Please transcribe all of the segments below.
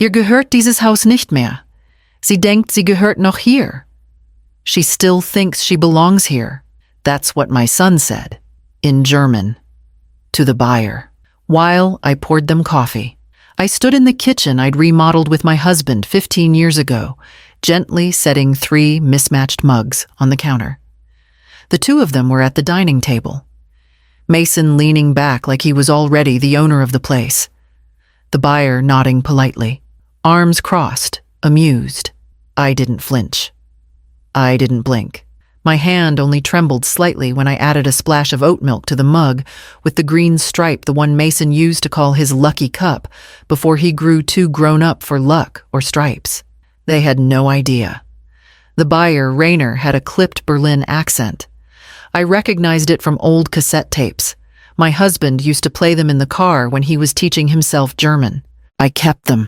Ihr gehört dieses Haus nicht mehr. Sie denkt, sie gehört noch hier. She still thinks she belongs here. That's what my son said, in German, to the buyer, while I poured them coffee. I stood in the kitchen I'd remodeled with my husband 15 years ago, gently setting 3 mismatched mugs on the counter. The 2 of them were at the dining table. Mason leaning back like he was already the owner of the place. The buyer nodding politely, arms crossed, amused. I didn't flinch. I didn't blink. My hand only trembled slightly when I added a splash of oat milk to the mug with the green stripe the one Mason used to call his lucky cup before he grew too grown up for luck or stripes. They had no idea. The buyer, Rainer, had a clipped Berlin accent. I recognized it from old cassette tapes. My husband used to play them in the car when he was teaching himself German. I kept them.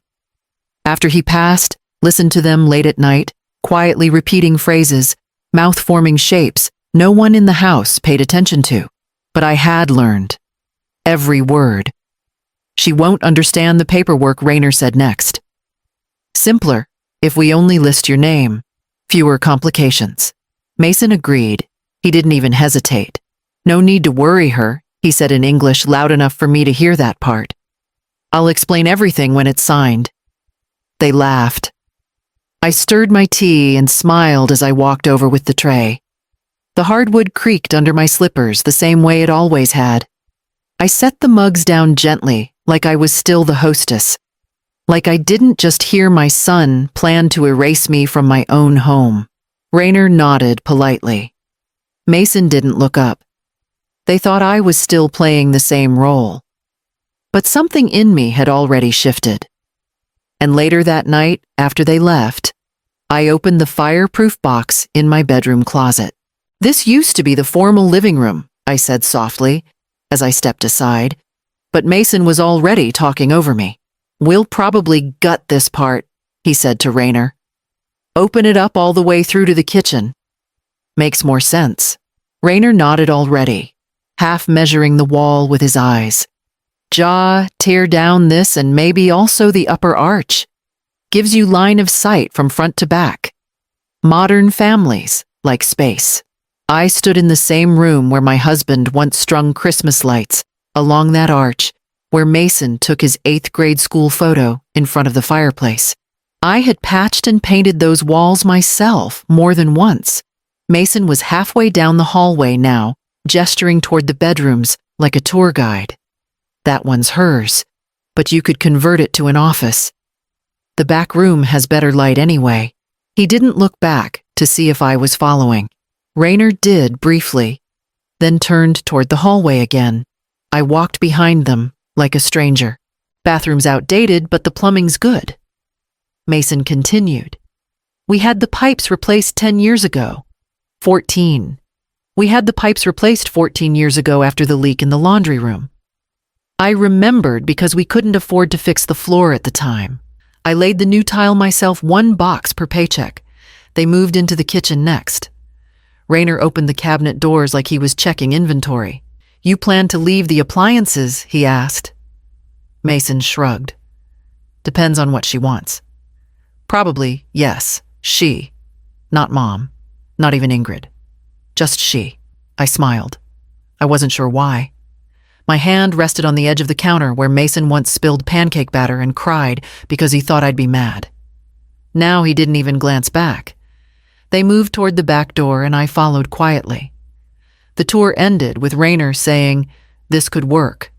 After he passed, listened to them late at night, quietly repeating phrases, mouth-forming shapes no one in the house paid attention to. But I had learned. Every word. She won't understand the paperwork, Rainer said next. Simpler, if we only list your name. Fewer complications. Mason agreed. He didn't even hesitate. No need to worry her, he said in English loud enough for me to hear that part. I'll explain everything when it's signed. They laughed. I stirred my tea and smiled as I walked over with the tray. The hardwood creaked under my slippers the same way it always had. I set the mugs down gently, like I was still the hostess. Like I didn't just hear my son plan to erase me from my own home. Rainer nodded politely. Mason didn't look up. They thought I was still playing the same role. But something in me had already shifted. And later that night, after they left, I opened the fireproof box in my bedroom closet. This used to be the formal living room, I said softly, as I stepped aside, but Mason was already talking over me. We'll probably gut this part, he said to Rainer. Open it up all the way through to the kitchen. Makes more sense. Rainer nodded already, half measuring the wall with his eyes. Tear down this and maybe also the upper arch. Gives you line of sight from front to back. Modern families like space. I stood in the same room where my husband once strung Christmas lights, along that arch, where Mason took his 8th grade school photo in front of the fireplace. I had patched and painted those walls myself more than once. Mason was halfway down the hallway now, gesturing toward the bedrooms like a tour guide. That one's hers, but you could convert it to an office. The back room has better light anyway. He didn't look back to see if I was following. Rainer did briefly, then turned toward the hallway again. I walked behind them like a stranger. Bathroom's outdated, but the plumbing's good. Mason continued. We had the pipes replaced 10 years ago. 14. We had the pipes replaced 14 years ago after the leak in the laundry room. I remembered because we couldn't afford to fix the floor at the time. I laid the new tile myself, 1 box per paycheck. They moved into the kitchen next. Rainer opened the cabinet doors like he was checking inventory. You plan to leave the appliances? He asked. Mason shrugged. Depends on what she wants. Probably, yes, she. Not Mom. Not even Ingrid. Just she. I smiled. I wasn't sure why. My hand rested on the edge of the counter where Mason once spilled pancake batter and cried because he thought I'd be mad. Now he didn't even glance back. They moved toward the back door and I followed quietly. The tour ended with Rainer saying, this could work.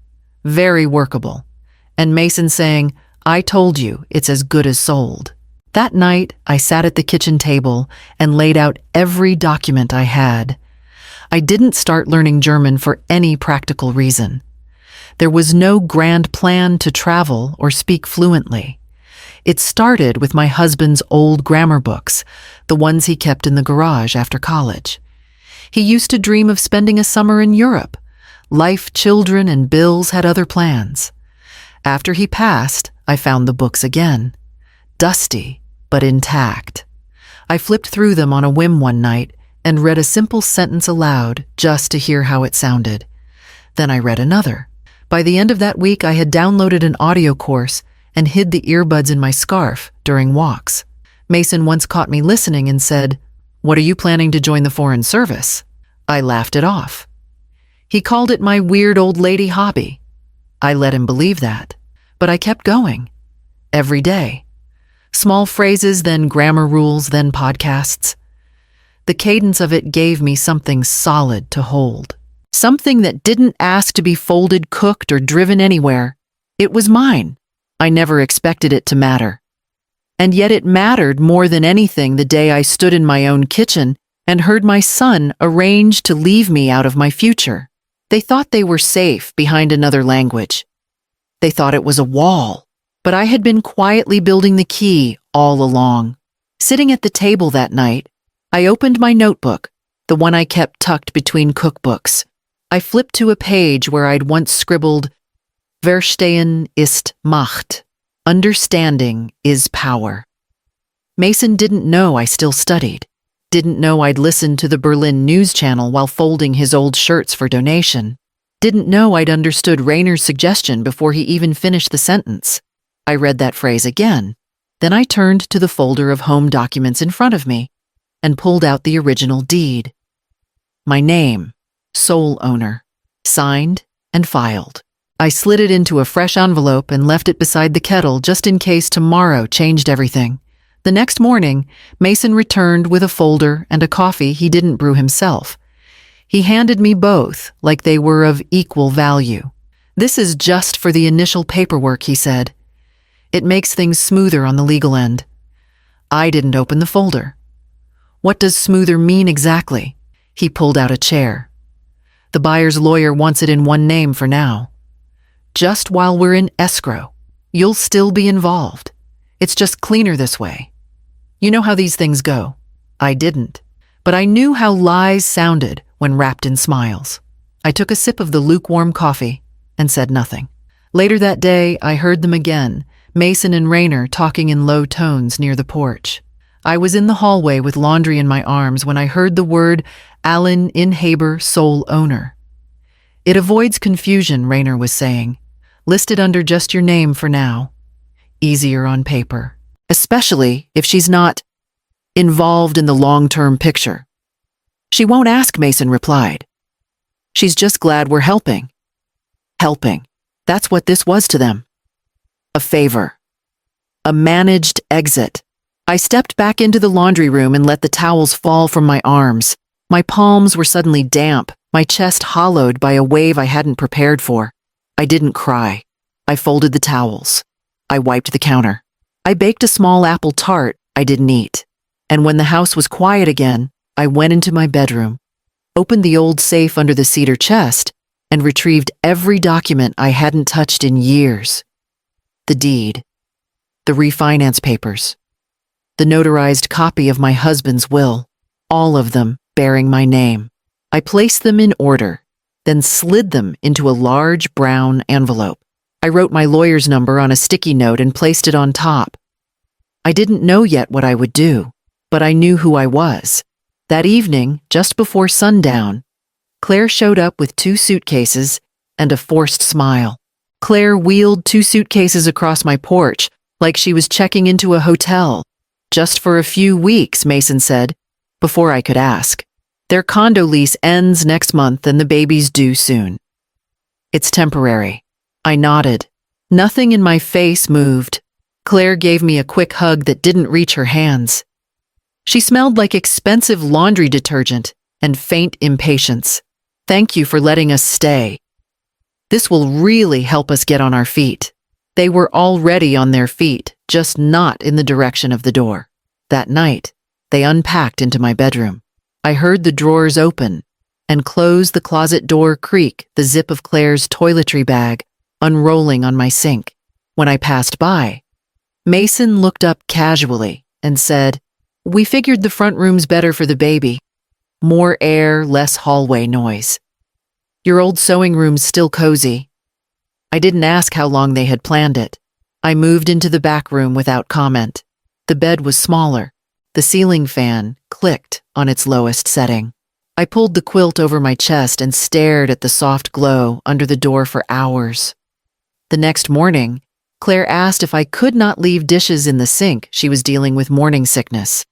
Very workable. And Mason saying, I told you it's as good as sold. That night, I sat at the kitchen table and laid out every document I had. I didn't start learning German for any practical reason. There was no grand plan to travel or speak fluently. It started with my husband's old grammar books, the ones he kept in the garage after college. He used to dream of spending a summer in Europe. Life, children, and bills had other plans. After he passed, I found the books again. Dusty, but intact. I flipped through them on a whim one night and read a simple sentence aloud just to hear how it sounded. Then I read another. By the end of that week, I had downloaded an audio course and hid the earbuds in my scarf during walks. Mason once caught me listening and said, "What are you planning to join the Foreign Service?" I laughed it off. He called it my weird old lady hobby. I let him believe that, but I kept going. Every day. Small phrases, then grammar rules, then podcasts. The cadence of it gave me something solid to hold. Something that didn't ask to be folded, cooked, or driven anywhere. It was mine. I never expected it to matter. And yet it mattered more than anything the day I stood in my own kitchen and heard my son arrange to leave me out of my future. They thought they were safe behind another language. They thought it was a wall, but I had been quietly building the key all along. Sitting at the table that night, I opened my notebook, the one I kept tucked between cookbooks. I flipped to a page where I'd once scribbled, "Verstehen ist Macht." Understanding is power. Mason didn't know I still studied. Didn't know I'd listened to the Berlin news channel while folding his old shirts for donation. Didn't know I'd understood Rainer's suggestion before he even finished the sentence. I read that phrase again. Then I turned to the folder of home documents in front of me and pulled out the original deed. My name, sole owner, signed and filed. I slid it into a fresh envelope and left it beside the kettle just in case tomorrow changed everything. The next morning, Mason returned with a folder and a coffee he didn't brew himself. He handed me both like they were of equal value. "This is just for the initial paperwork," he said. "It makes things smoother on the legal end." I didn't open the folder. "What does smoother mean exactly?" He pulled out a chair. "The buyer's lawyer wants it in one name for now. Just while we're in escrow, you'll still be involved. It's just cleaner this way. You know how these things go." I didn't, but I knew how lies sounded when wrapped in smiles. I took a sip of the lukewarm coffee and said nothing. Later that day, I heard them again, Mason and Rainer talking in low tones near the porch. I was in the hallway with laundry in my arms when I heard the word Allen Inhaber sole owner. "It avoids confusion," Rainer was saying. "Listed under just your name for now. Easier on paper. Especially if she's not involved in the long-term picture." "She won't ask," Mason replied. "She's just glad we're helping." Helping. That's what this was to them. A favor. A managed exit. I stepped back into the laundry room and let the towels fall from my arms. My palms were suddenly damp, my chest hollowed by a wave I hadn't prepared for. I didn't cry. I folded the towels. I wiped the counter. I baked a small apple tart I didn't eat. And when the house was quiet again, I went into my bedroom, opened the old safe under the cedar chest, and retrieved every document I hadn't touched in years. The deed. The refinance papers. The notarized copy of my husband's will. All of them bearing my name. I placed them in order, then slid them into a large brown envelope. I wrote my lawyer's number on a sticky note and placed it on top. I didn't know yet what I would do, but I knew who I was. That evening, just before sundown, Claire showed up with 2 suitcases and a forced smile. Claire wheeled 2 suitcases across my porch like she was checking into a hotel. "Just for a few weeks," Mason said, before I could ask. "Their condo lease ends next month and the baby's due soon." "It's temporary." I nodded. Nothing in my face moved. Claire gave me a quick hug that didn't reach her hands. She smelled like expensive laundry detergent and faint impatience. "Thank you for letting us stay. This will really help us get on our feet." They were already on their feet, just not in the direction of the door. That night, they unpacked into my bedroom. I heard the drawers open and close the closet door creak, the zip of Claire's toiletry bag unrolling on my sink. When I passed by, Mason looked up casually and said, "We figured the front room's better for the baby. More air, less hallway noise. Your old sewing room's still cozy." I didn't ask how long they had planned it. I moved into the back room without comment. The bed was smaller. The ceiling fan clicked on its lowest setting. I pulled the quilt over my chest and stared at the soft glow under the door for hours. The next morning, Claire asked if I could not leave dishes in the sink. She was dealing with morning sickness.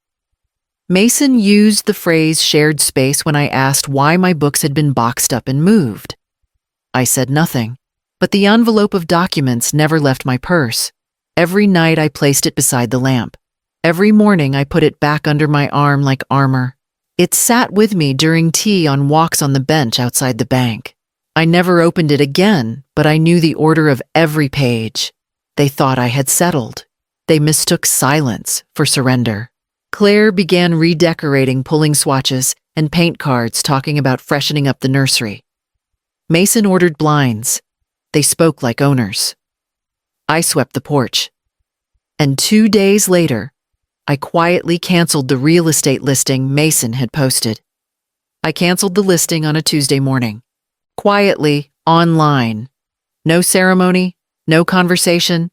Mason used the phrase shared space when I asked why my books had been boxed up and moved. I said nothing, but the envelope of documents never left my purse. Every night I placed it beside the lamp. Every morning I put it back under my arm like armor. It sat with me during tea on walks on the bench outside the bank. I never opened it again, but I knew the order of every page. They thought I had settled. They mistook silence for surrender. Claire began redecorating, pulling swatches and paint cards, talking about freshening up the nursery. Mason ordered blinds. They spoke like owners. I swept the porch. And 2 days later, I quietly canceled the real estate listing Mason had posted. I canceled the listing on a Tuesday morning. Quietly, online. No ceremony, no conversation.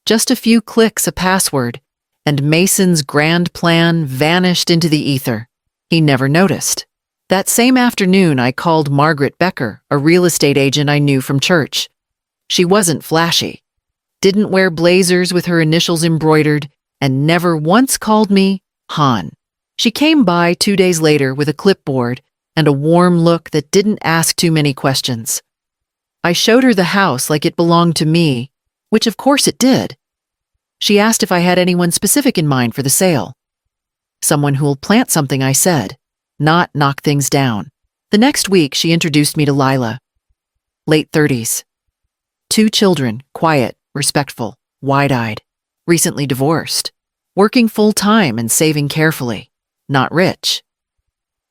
Just a few clicks, a password, and Mason's grand plan vanished into the ether. He never noticed. That same afternoon, I called Margaret Becker, a real estate agent I knew from church. She wasn't flashy, didn't wear blazers with her initials embroidered, and never once called me Han. She came by 2 days later with a clipboard and a warm look that didn't ask too many questions. I showed her the house like it belonged to me, which of course it did. She asked if I had anyone specific in mind for the sale. Someone who'll plant something, I said, not knock things down. The next week, she introduced me to Lila. Late 30s. 2 children, quiet, respectful, wide-eyed, recently divorced, working full-time and saving carefully, not rich,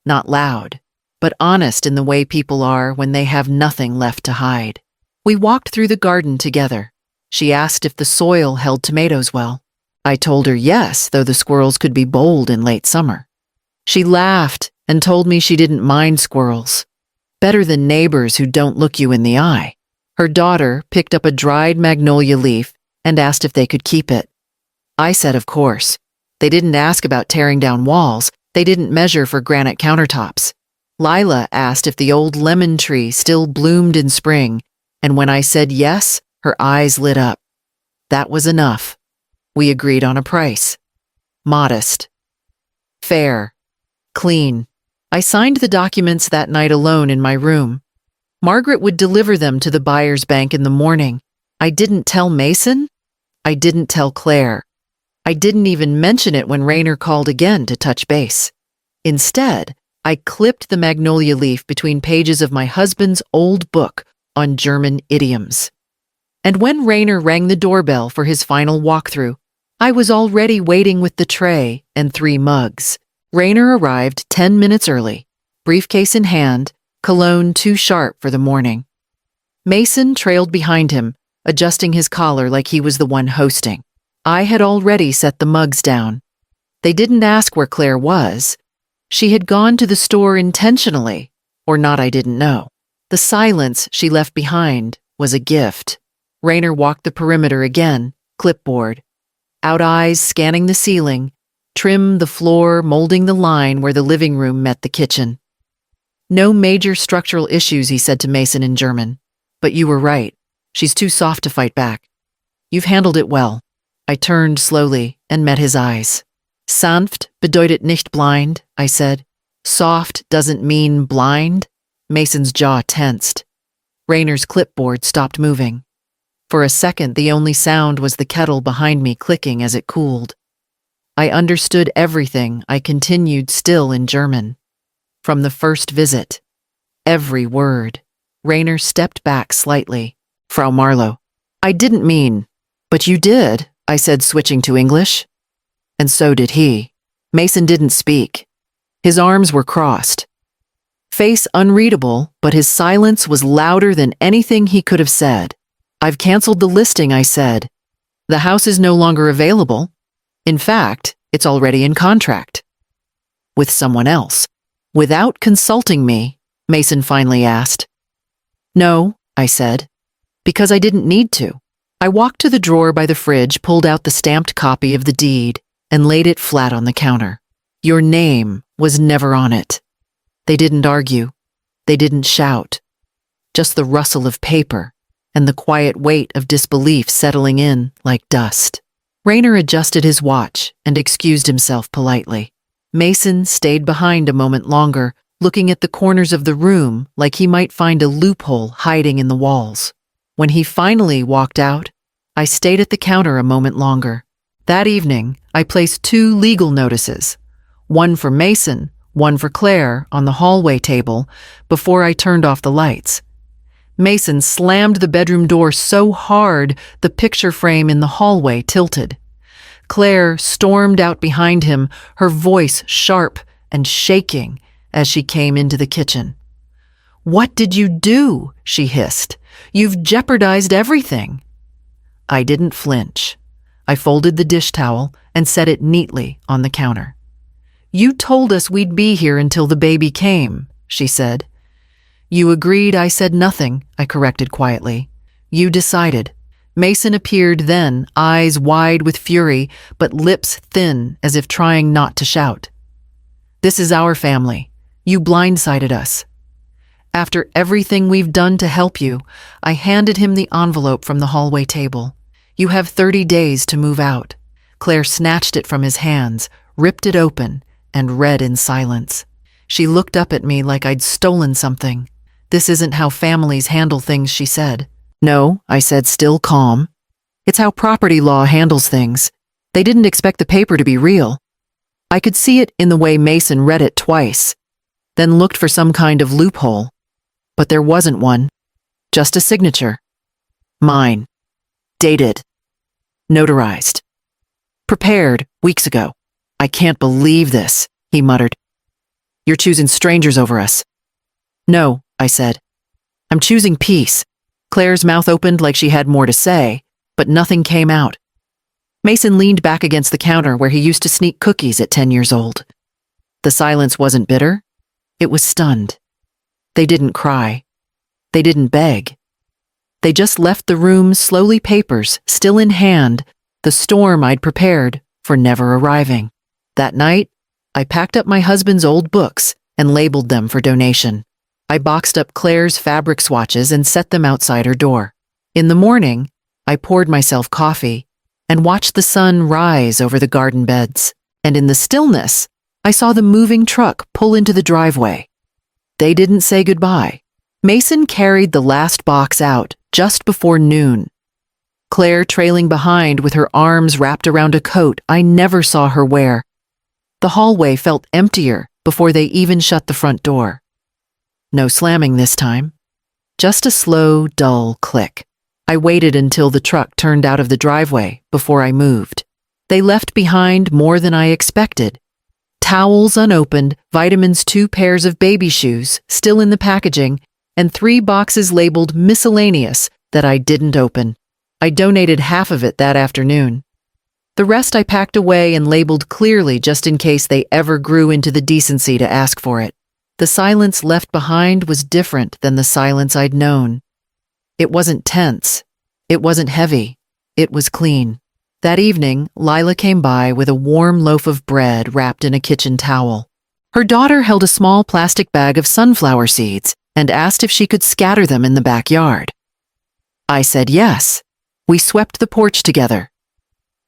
not loud, but honest in the way people are when they have nothing left to hide. We walked through the garden together. She asked if the soil held tomatoes well. I told her yes, though the squirrels could be bold in late summer. She laughed and told me she didn't mind squirrels. Better than neighbors who don't look you in the eye. Her daughter picked up a dried magnolia leaf and asked if they could keep it. I said of course. They didn't ask about tearing down walls. They didn't measure for granite countertops. Lila asked if the old lemon tree still bloomed in spring, and when I said yes, her eyes lit up. That was enough. We agreed on a price. Modest. Fair. Clean. I signed the documents that night alone in my room. Margaret would deliver them to the buyer's bank in the morning. I didn't tell Mason. I didn't tell Claire. I didn't even mention it when Rainer called again to touch base. Instead, I clipped the magnolia leaf between pages of my husband's old book on German idioms. And when Rainer rang the doorbell for his final walkthrough, I was already waiting with the tray and 3 mugs. Rainer arrived 10 minutes early, briefcase in hand, cologne too sharp for the morning. Mason trailed behind him, adjusting his collar like he was the one hosting. I had already set the mugs down. They didn't ask where Claire was. She had gone to the store intentionally, or not, I didn't know. The silence she left behind was a gift. Rainer walked the perimeter again, clipboard. Out eyes scanning the ceiling, trimmed the floor, molding the line where the living room met the kitchen. No major structural issues, he said to Mason in German. But you were right. She's too soft to fight back. You've handled it well. I turned slowly and met his eyes. Sanft bedeutet nicht blind, I said. Soft doesn't mean blind. Mason's jaw tensed. Rainer's clipboard stopped moving. For a second, the only sound was the kettle behind me clicking as it cooled. I understood everything. I continued still in German. From the first visit. Every word. Rainer stepped back slightly. Frau Marlowe. I didn't mean. But you did, I said, switching to English. And so did he. Mason didn't speak. His arms were crossed. Face unreadable, but his silence was louder than anything he could have said. I've canceled the listing, I said. The house is no longer available. In fact, it's already in contract. With someone else. Without consulting me, Mason finally asked. No, I said, because I didn't need to. I walked to the drawer by the fridge, pulled out the stamped copy of the deed, and laid it flat on the counter. Your name was never on it. They didn't argue. They didn't shout. Just the rustle of paper. and the quiet weight of disbelief settling in like dust. Rayner adjusted his watch and excused himself politely. Mason stayed behind a moment longer, looking at the corners of the room like he might find a loophole hiding in the walls. When he finally walked out, I stayed at the counter a moment longer. That evening, I placed 2 legal notices, one for Mason, one for Claire, on the hallway table before I turned off the lights. Mason slammed the bedroom door so hard the picture frame in the hallway tilted. Claire stormed out behind him, her voice sharp and shaking as she came into the kitchen. "What did you do?" she hissed. "You've jeopardized everything." I didn't flinch. I folded the dish towel and set it neatly on the counter. "You told us we'd be here until the baby came," she said. "You agreed I said nothing," I corrected quietly. "You decided." Mason appeared then, eyes wide with fury, but lips thin as if trying not to shout. "This is our family. You blindsided us." After everything we've done to help you, I handed him the envelope from the hallway table. "You have 30 days to move out." Claire snatched it from his hands, ripped it open, and read in silence. She looked up at me like I'd stolen something. "This isn't how families handle things," she said. "No," I said, still calm. "It's how property law handles things. They didn't expect the paper to be real." I could see it in the way Mason read it twice, then looked for some kind of loophole. But there wasn't one. Just a signature. Mine. Dated. Notarized. Prepared weeks ago. "I can't believe this," he muttered. "You're choosing strangers over us." "No," I said. "I'm choosing peace." Claire's mouth opened like she had more to say, but nothing came out. Mason leaned back against the counter where he used to sneak cookies at 10 years old. The silence wasn't bitter. It was stunned. They didn't cry. They didn't beg. They just left the room, slowly, papers still in hand, the storm I'd prepared for never arriving. That night, I packed up my husband's old books and labeled them for donation. I boxed up Claire's fabric swatches and set them outside her door. In the morning, I poured myself coffee and watched the sun rise over the garden beds. And in the stillness, I saw the moving truck pull into the driveway. They didn't say goodbye. Mason carried the last box out just before noon. Claire trailing behind with her arms wrapped around a coat I never saw her wear. The hallway felt emptier before they even shut the front door. No slamming this time. Just a slow, dull click. I waited until the truck turned out of the driveway before I moved. They left behind more than I expected. Towels unopened, vitamins, 2 pairs of baby shoes still in the packaging, and 3 boxes labeled miscellaneous that I didn't open. I donated half of it that afternoon. The rest I packed away and labeled clearly just in case they ever grew into the decency to ask for it. The silence left behind was different than the silence I'd known. It wasn't tense. It wasn't heavy. It was clean. That evening, Lila came by with a warm loaf of bread wrapped in a kitchen towel. Her daughter held a small plastic bag of sunflower seeds and asked if she could scatter them in the backyard. I said yes. We swept the porch together.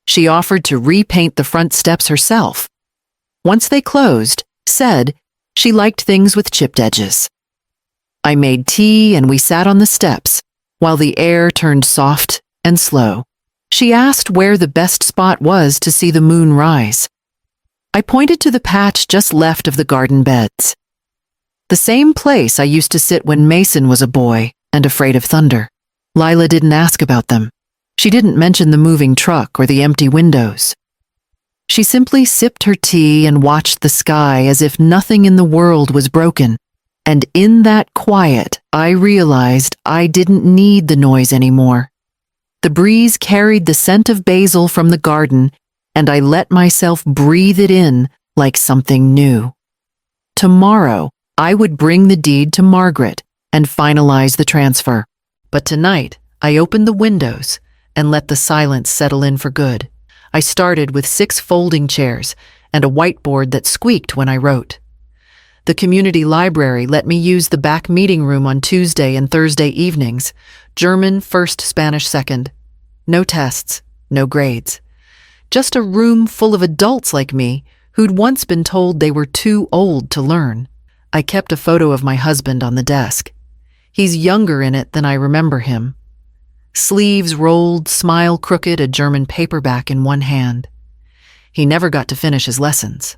She offered to repaint the front steps herself. Once they closed, said she liked things with chipped edges. I made tea and we sat on the steps while the air turned soft and slow. She asked where the best spot was to see the moon rise. I pointed to the patch just left of the garden beds. The same place I used to sit when Mason was a boy and afraid of thunder. Lila didn't ask about them. She didn't mention the moving truck or the empty windows. She simply sipped her tea and watched the sky as if nothing in the world was broken. And in that quiet, I realized I didn't need the noise anymore. The breeze carried the scent of basil from the garden, and I let myself breathe it in like something new. Tomorrow, I would bring the deed to Margaret and finalize the transfer. But tonight, I opened the windows and let the silence settle in for good. I started with 6 folding chairs and a whiteboard that squeaked when I wrote. The community library let me use the back meeting room on Tuesday and Thursday evenings, German first, Spanish second. No tests, no grades. Just a room full of adults like me who'd once been told they were too old to learn. I kept a photo of my husband on the desk. He's younger in it than I remember him. Sleeves rolled, smile crooked, a German paperback in one hand. He never got to finish his lessons,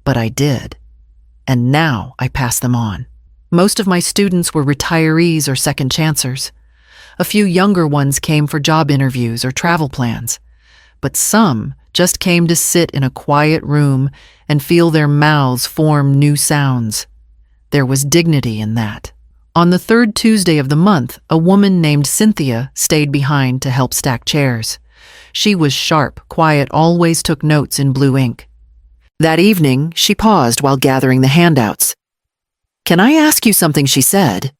but I did. And now I pass them on. Most of my students were retirees or second chancers. A few younger ones came for job interviews or travel plans, but some just came to sit in a quiet room and feel their mouths form new sounds. There was dignity in that. On the third Tuesday of the month, a woman named Cynthia stayed behind to help stack chairs. She was sharp, quiet, always took notes in blue ink. That evening, she paused while gathering the handouts. "Can I ask you something?" she said.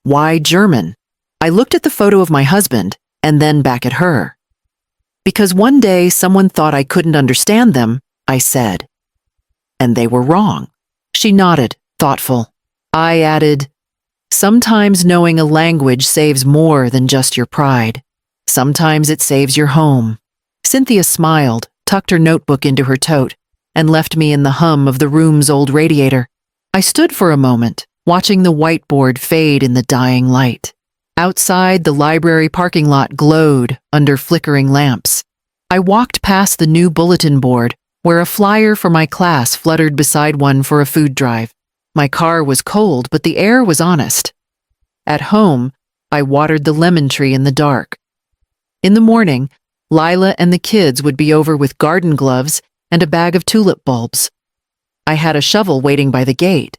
"Why German?" I looked at the photo of my husband and then back at her. "Because one day someone thought I couldn't understand them," I said. "And they were wrong." She nodded, thoughtful. I added, "Sometimes knowing a language saves more than just your pride. Sometimes it saves your home." Cynthia smiled, tucked her notebook into her tote, and left me in the hum of the room's old radiator. I stood for a moment, watching the whiteboard fade in the dying light. Outside, the library parking lot glowed under flickering lamps. I walked past the new bulletin board, where a flyer for my class fluttered beside one for a food drive. My car was cold, but the air was honest. At home, I watered the lemon tree in the dark. In the morning, Lila and the kids would be over with garden gloves and a bag of tulip bulbs. I had a shovel waiting by the gate.